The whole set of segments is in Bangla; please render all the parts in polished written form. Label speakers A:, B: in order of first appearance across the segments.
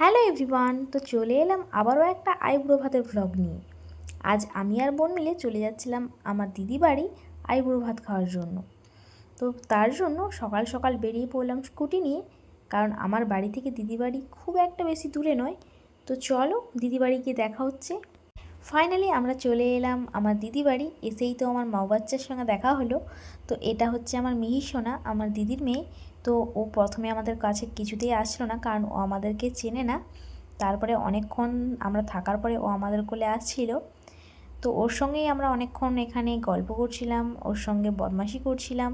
A: হ্যালো এভরিওয়ান, তো চলে এলাম আবারও একটা আইব্রো ভাতের ভ্লগ নিয়ে। আজ আমি আর বোন মিলে চলে যাচ্ছিলাম আমার দিদি বাড়ি আইব্রো ভাত খাওয়ার জন্য। তো তার জন্য সকাল সকাল বেরিয়ে পড়লাম স্কুটি নিয়ে, কারণ আমার বাড়ি থেকে দিদি বাড়ি খুব একটা বেশি দূরে নয়। তো চলো দিদি বাড়ি গিয়ে দেখা হচ্ছে। ফাইনালি আমরা চলে এলাম আমার দিদি বাড়ি। এসেই তো আমার মা বাচ্চার সঙ্গে দেখা হলো। তো এটা হচ্ছে আমার মিহি সোনা, আমার দিদির মেয়ে। তো ও প্রথমে আমাদের কাছে কিছুতেই আসলো না, কারণ ও আমাদেরকে চেনে না। তারপরে অনেকক্ষণ আমরা থাকার পরে ও আমাদের কোলে আসছিল। তো ওর সঙ্গেই আমরা অনেকক্ষণ এখানে গল্প করছিলাম, ওর সঙ্গে বদমাশি করছিলাম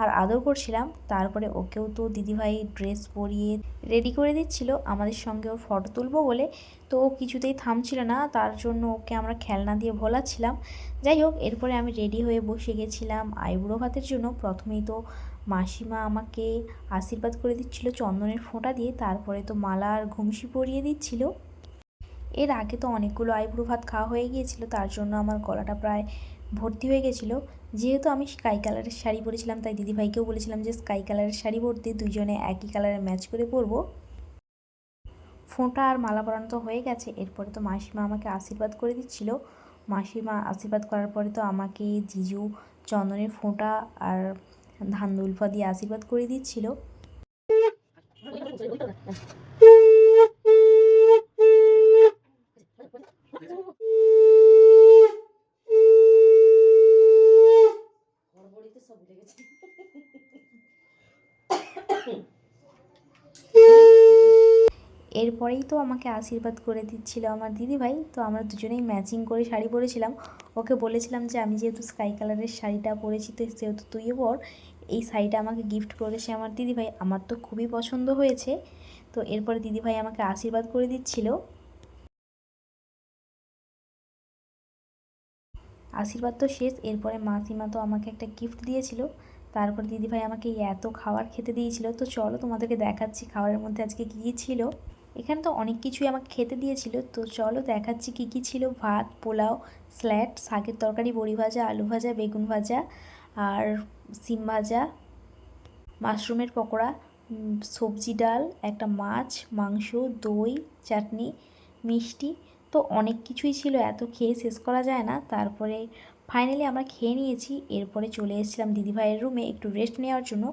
A: আর আদর করছিলাম। তারপরে ওকেও তো দিদিভাই ড্রেস পরিয়ে রেডি করে দিচ্ছিল আমাদের সঙ্গে ওর ফটো তুলবো বলে। তো ও কিছুতেই থামছিল না, তার জন্য ওকে আমরা খেলনা দিয়ে ভোলাচ্ছিলাম। যাই হোক, এরপরে আমি রেডি হয়ে বসে গেছিলাম আইবুড়ো ভাতের জন্য। প্রথমেই তো মাসিমা আমাকে আশীর্বাদ করে দিচ্ছিল চন্দনের ফোঁটা দিয়ে, তারপরে তো মালা আর ঘুমসি পরিয়ে দিচ্ছিল। এর আগে তো অনেকগুলো আইব্রো ভাত খাওয়া হয়ে গিয়েছিল, তার জন্য আমার গলাটা প্রায় ভর্তি হয়ে গেছিলো। যেহেতু আমি স্কাই কালারের শাড়ি পরেছিলাম, তাই দিদিভাইকেও বলেছিলাম যে স্কাই কালারের শাড়ি পরতে, দুজনে একই কালারের ম্যাচ করে পরবো। ফোঁটা আর মালা পরানো তো হয়ে গেছে, এরপরে তো মাসিমা আমাকে আশীর্বাদ করে দিচ্ছিল। মাসিমা আশীর্বাদ করার পরে তো আমাকে জিজু চন্দনের ফোঁটা আর ধান দুলফা দিয়ে আশীর্বাদ করে দিচ্ছিল। এরপরেই তো আমাকে আশীর্বাদ করে দিচ্ছিল আমার দিদিভাই। তো আমরা দুজনেই ম্যাচিং করে শাড়ি পরেছিলাম। ওকে বলেছিলাম যে আমি যেহেতু স্কাই কালারের শাড়িটা পরেছি, তো সেহেতু তুইও পর। এই শাড়িটা আমাকে গিফট করেছে আমার দিদিভাই, আমার তো খুবই পছন্দ হয়েছে। তো এরপরে দিদিভাই আমাকে আশীর্বাদ করে দিচ্ছিল। আশীর্বাদ তো শেষ, এরপরে মাসিমা তো আমাকে একটা গিফট দিয়েছিল। তারপর দিদিভাই আমাকে এত খাবার খেতে দিয়েছিল। তো চলো তোমাদেরকে দেখাচ্ছি খাবারের মধ্যে আজকে কী কী ছিল। এখানে তো অনেক কিছুই আমাকে খেতে দিয়েছিল, তো চলো দেখাচ্ছি কী কী ছিল। ভাত, পোলাও, স্যালাড, শাকের তরকারি, বড়ি ভাজা, আলু ভাজা, বেগুন ভাজা আর সিম ভাজা, মাশরুমের পকোড়া, সবজি, ডাল, একটা মাছ, মাংস, দই, চাটনি, মিষ্টি। তো অনেক কিছুই ছিল, এত খেয়ে শেষ করা যায় না। তারপরে ফাইনালি আমরা খেয়ে নিয়েছি। এরপরে চলে এসেছিলাম দিদিভাইয়ের রুমে একটু রেস্ট নেওয়ার জন্য।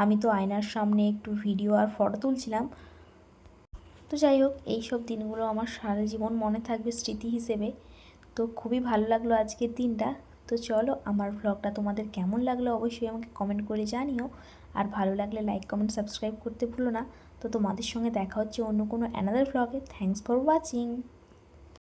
A: আমি তো আয়নার সামনে একটু ভিডিও আর ফটো তুলছিলাম। তো যাই হোক, এইসব দিনগুলো আমার সারা জীবন মনে থাকবে স্মৃতি হিসেবে। তো খুবই ভালো লাগলো আজকের দিনটা। তো চলো, আমার ভ্লগটা তোমাদের কেমন লাগলো অবশ্যই আমাকে কমেন্ট করে জানিও। আর ভালো লাগলে লাইক, কমেন্ট, সাবস্ক্রাইব করতে ভুলো না। তো তোমাদের সঙ্গে দেখা হচ্ছে অন্য কোনো অ্যানাদার ভ্লগে। Thanks for watching.